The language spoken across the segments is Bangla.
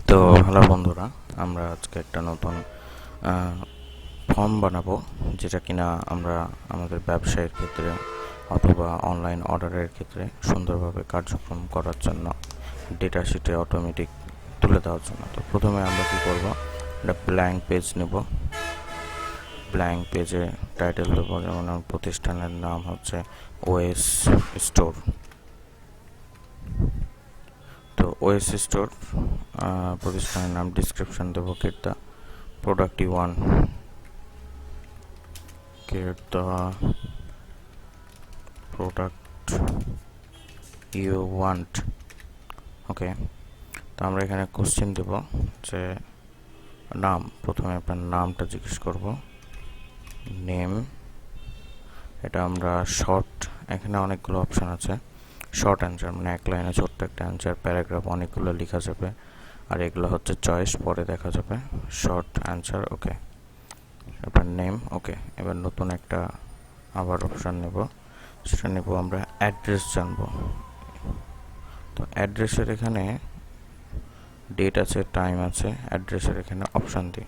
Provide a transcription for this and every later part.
তো হ্যালো বন্ধুরা, আমরা আজকে একটা নতুন ফর্ম বানাবো, যেটা কিনা আমরা আমাদের ব্যবসায়ের ক্ষেত্রে অথবা অনলাইন অর্ডারের ক্ষেত্রে সুন্দরভাবে কার্যক্রম করার জন্য ডেটা শিটে অটোমেটিক তুলে দেওয়ার জন্য। তো প্রথমে আমরা কি করব, একটা ব্ল্যাঙ্ক পেজ নেব। ব্ল্যাঙ্ক পেজে টাইটেল দেবো, যেমন আমার প্রতিষ্ঠানের নাম হচ্ছে ওএস স্টোর। তো ওএস স্টোর প্রতিষ্ঠানের নাম, ডিসক্রিপশন দেবো get the product you want, get the product you want। ওকে, তো আমরা এখানে কোশ্চেন দেব যে নাম, প্রথমে আপনার নামটা জিজ্ঞেস করব, নেম। এটা আমরা শর্ট, এখানে অনেকগুলো অপশান আছে। শর্ট অ্যান্সার মানে এক লাইনে ছোট্ট একটা অ্যান্সার, প্যারাগ্রাফ অনেকগুলো লেখা যাবে, আর এগুলো হচ্ছে চয়েস, পরে দেখা যাবে। শর্ট অ্যান্সার, ওকে। এবার নেম, ওকে। এবার নতুন একটা আবার অপশান নেব, সেটা নেব আমরা অ্যাড্রেস জানবো। তো অ্যাড্রেসের এখানে ডেট আছে, টাইম আছে, অ্যাড্রেসের এখানে অপশান দিই।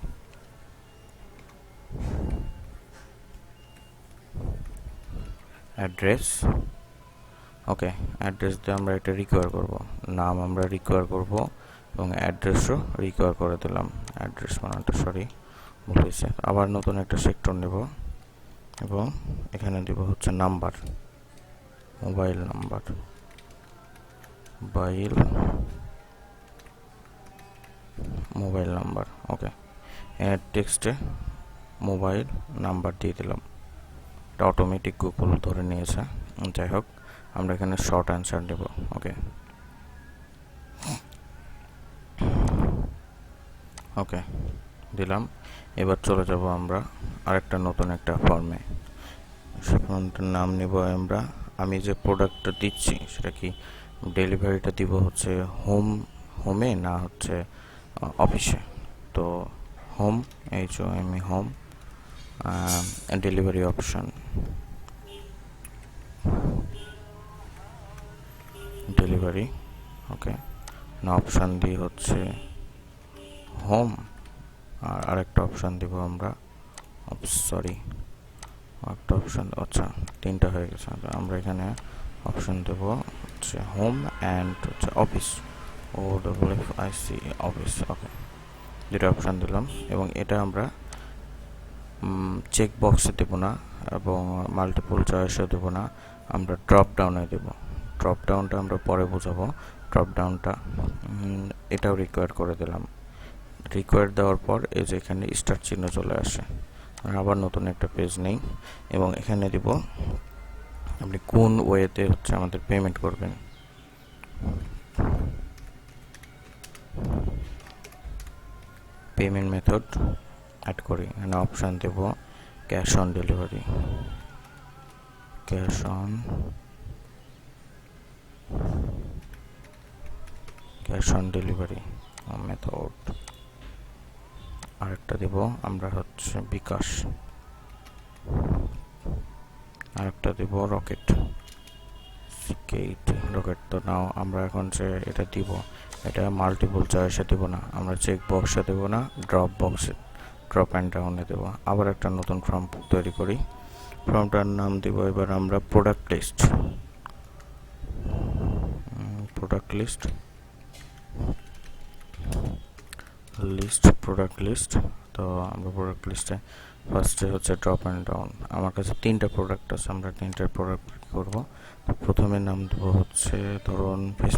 অ্যাড্রেস, ওকে। অ্যাড্রেস দিয়ে আমরা এটা রিকোয়ার করব, নাম আমরা রিকোয়ার করব এবং অ্যাড্রেসও রিকোয়ার করে দিলাম। অ্যাড্রেস বানানটা সরি ভুল হয়েছে। আবার নতুন একটা সেক্টর নেব এবং এখানে দেব হচ্ছে number, mobile number, mobile number, okay. এর টেক্সটে মোবাইল নাম্বার দিয়ে দিলাম। এটা অটোমেটিক গুগল ধরে নিয়েছে। যাই হোক, আমরা এখানে শর্ট অ্যান্সার দেব, ওকে। ওকে দিলাম। এবার চলে যাব আমরা আরেকটা নতুন একটা ফর্মে। সে ফর্মটার নাম নেব আমরা, আমি যে প্রোডাক্টটা দিচ্ছি সেটা কি ডেলিভারিটা দিব হচ্ছে হোমে না হচ্ছে অফিসে। তো home, HOME, home, delivery option, delivery, okay. না অপশান দিয়ে হচ্ছে হোম, আর আরেকটা অপশান দিব আমরা, সরি একটা অপশান, আচ্ছা তিনটা হয়ে গেছে। আমরা এখানে অপশান দেব হচ্ছে হোম অ্যান্ড হচ্ছে অফিস, OFFIC, অফিস, ওকে। দুটো অপশান দিলাম এবং এটা আমরা চেক বক্সে দেবো না এবং মাল্টিপল চয়েসে দেবো না, আমরা ড্রপ ডাউনে দেব। ড্রপ ডাউনটা আমরা পরে বোঝাবো। ড্রপ ডাউনটা এটাও রিকোয়ার করে দিলাম। রিকোয়ার দেওয়ার পর এই যে এখানে স্টার্ট চিহ্ন চলে আসে। আবার নতুন একটা পেজ নেই এবং এখানে দিব আপনি কোন ওয়েতে হচ্ছে আমাদের পেমেন্ট করবেন। পেমেন্ট মেথড অ্যাড করি, এখানে অপশান দেব cash on delivery, cash on delivery method. আরেকটা দেব আমরা হচ্ছে বিকাশ, আরেকটা দেব রকেট, রকেট। তো নাও আমরা এখন যে এটা দিব, এটা মাল্টিপল চয়েসে দেব না, আমরা চেক বক্সে দেব না, ড্রপ অ্যান্ড ডাউনে দেব। আবার একটা নতুন ফর্ম তৈরি করি, ফর্মটার নাম দিব এবার আমরা প্রোডাক্ট লিস্ট, প্রোডাক্ট লিস্ট। তো আমরা প্রোডাক্ট লিস্টে ফার্স্টে হচ্ছে ড্রপ অ্যান্ড ডাউন। আমার কাছে তিনটা প্রোডাক্ট আছে, আমরা তিনটার প্রোডাক্ট করব। প্রথমে নাম দেবো হচ্ছে ধরুন ফেস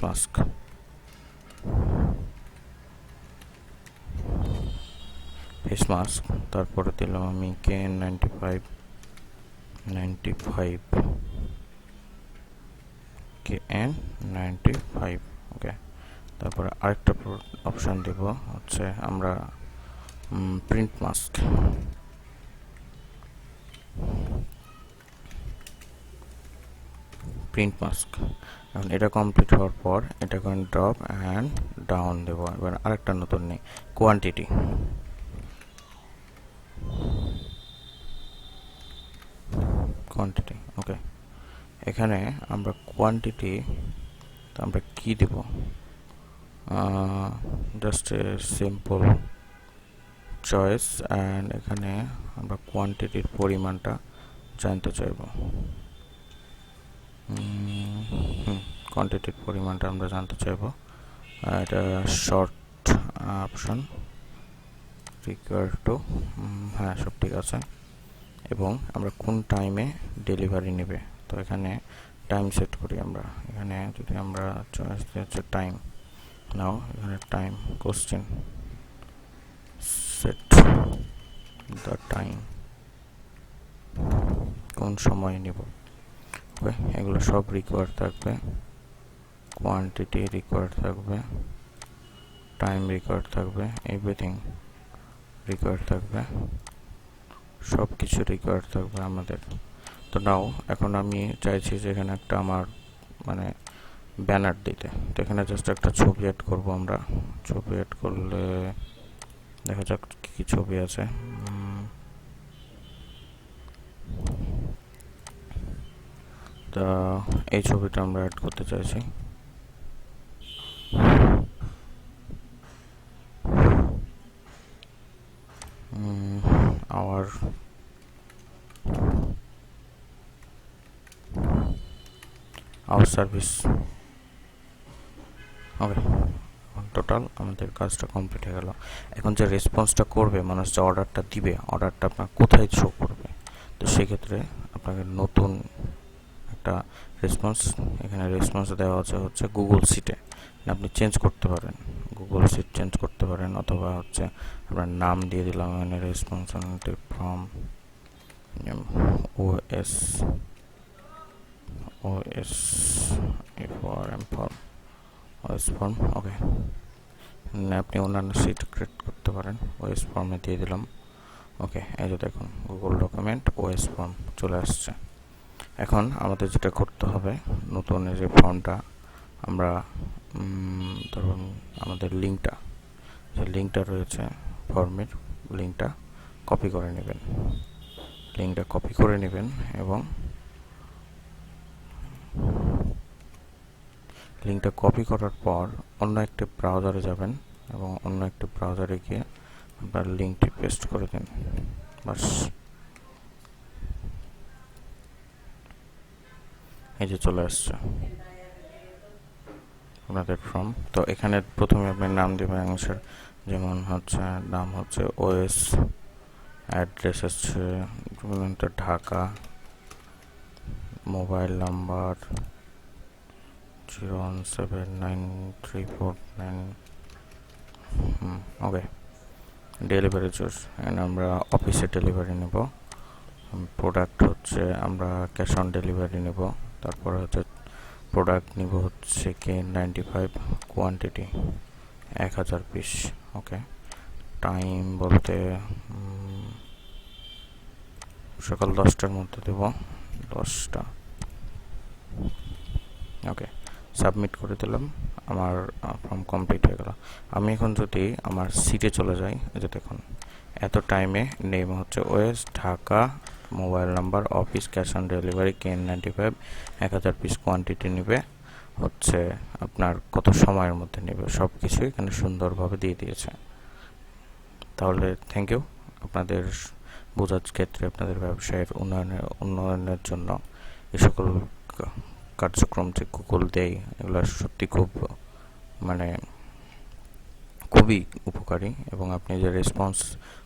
মাস্ক, তারপরে দিলাম আমি KN95, KN95, ওকে। তারপরে আরেকটা অপশান দেব হচ্ছে আমরা প্রিন্ট মাস্ক, এখন এটা কমপ্লিট হওয়ার পর এটা করে ড্রপ অ্যান্ড ডাউন দেব। এবার আরেকটা নতুন নেই, কোয়ান্টিটি, ওকে। এখানে আমরা কোয়ান্টিটি আমরা কি দেব, just a simple choice, and এখানে আমরা কোয়ান্টিটির পরিমাণটা জানতে চাইব। কোয়ান্টিটির পরিমাণটা আমরা জানতে চাইব। এটা শর্ট অপশন, রিকোয়ার টু, হ্যাঁ সব ঠিক আছে। এবং আমরা কোন টাইমে ডেলিভারি নেবে, তো এখানে টাইম সেট করি আমরা। এখানে যদি আমরা চয়েস হচ্ছে টাইম, নাও এখানে time question set the time, কোন সময় নিব। ওকে, এগুলো সব রিকোয়ার থাকবে, কোয়ান্টিটি রিকোয়ার থাকবে, টাইম রিকোয়ার থাকবে, এভরিথিং রিকোয়ার থাকবে, সব কিছু রিকোয়ার থাকবে আমাদের। তো নাও এখন আমি চাইছি যে এখানে একটা আমার মানে ব্যানার দিতে, তো এখানে জাস্ট একটা ছবি অ্যাড করব আমরা। ছবি অ্যাড করলে দেখা যাক কি ছবি আছে। তা এই ছবিটা আমরা অ্যাড করতে চাইছি। our service. ওকে, টোটাল আমাদের কাজটা কমপ্লিট হয়ে গেল। এখন যে রেসপন্সটা করবে মানুষ, যে অর্ডারটা দিবে, অর্ডারটা আপনার কোথায় শো করবে, তো সেক্ষেত্রে আপনাকে নতুন একটা রেসপন্স, এখানে রেসপন্স দেওয়া আছে হচ্ছে গুগল সিটে। আপনি চেঞ্জ করতে পারেন, গুগল সিট চেঞ্জ করতে পারেন, অথবা হচ্ছে আপনার নাম দিয়ে দিলাম এখানে responsibility from OS OS form. Okay, আপনি অন্যান্য সিট ক্রিয়েট করতে পারেন, ওএস ফর্মে দিয়ে দিলাম। ওকে, এই যে দেখুন গুগল ডকুমেন্ট ওএস ফর্ম চলে আসছে। এখন আমাদের যেটা করতে হবে, নতুন এই যে ফর্মটা আমরা ধরুন আমাদের লিঙ্কটা, যে লিঙ্কটা রয়েছে ফর্মের, লিঙ্কটা কপি করে নেবেন, লিঙ্কটা কপি করে নেবেন এবং লিঙ্কটা কপি করার পর অন্য একটি ব্রাউজারে যাবেন এবং অন্য একটি ব্রাউজারে গিয়ে আপনার লিঙ্কটি পেস্ট করে দিন, বাস। এই যে চলে আসছে আপনাদের ফর্ম। তো এখানে প্রথমে আপনি নাম দেবেন অ্যান্সার, যেমন হচ্ছে নাম হচ্ছে ওএস, অ্যাড্রেস হচ্ছে ঢাকা, মোবাইল নাম্বার 0179349। ওকে, ডেলিভারি চুজ, এখানে আমরা অফিসে ডেলিভারি নেব। প্রোডাক্ট হচ্ছে আমরা ক্যাশ অন ডেলিভারি নেব। তারপরে হচ্ছে প্রোডাক্ট নিব হচ্ছে K95, কোয়ান্টিটি 1000 পিস। ওকে, টাইম বলতে সকাল 10টার মধ্যে দেব, 10টা। ওকে, সাবমিট করে দিলাম, আমার ফর্ম কমপ্লিট হয়ে গেল। আমি এখন যদি আমার সিটে চলে যাই, যে দেখুন এত টাইমে নেম হচ্ছে OS Dhaka, mobile number, office, cash on delivery K95, 1000 piece, quantity নেবে হচ্ছে আপনার কত সময়ের মধ্যে নেবে, সব কিছুই এখানে সুন্দরভাবে দিয়ে দিয়েছে। তাহলে থ্যাংক ইউ আপনাদের বোঝার ক্ষেত্রে, আপনাদের ব্যবসায়ের উন্নয়নের জন্য এই সকল কার্যক্রম যে গুগল দেয়, এগুলো সত্যি খুব মানে খুবই উপকারী। এবং আপনি যে রেসপন্স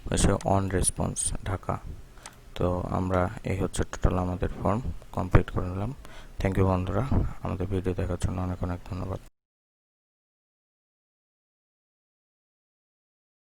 হয়েছে অন রেসপন্স ঢাকা, তো আমরা এই হচ্ছে টোটাল আমাদের ফর্ম কমপ্লিট করে নিলাম। থ্যাংক ইউ বন্ধুরা, আমাদের ভিডিও দেখার জন্য অনেক অনেক ধন্যবাদ।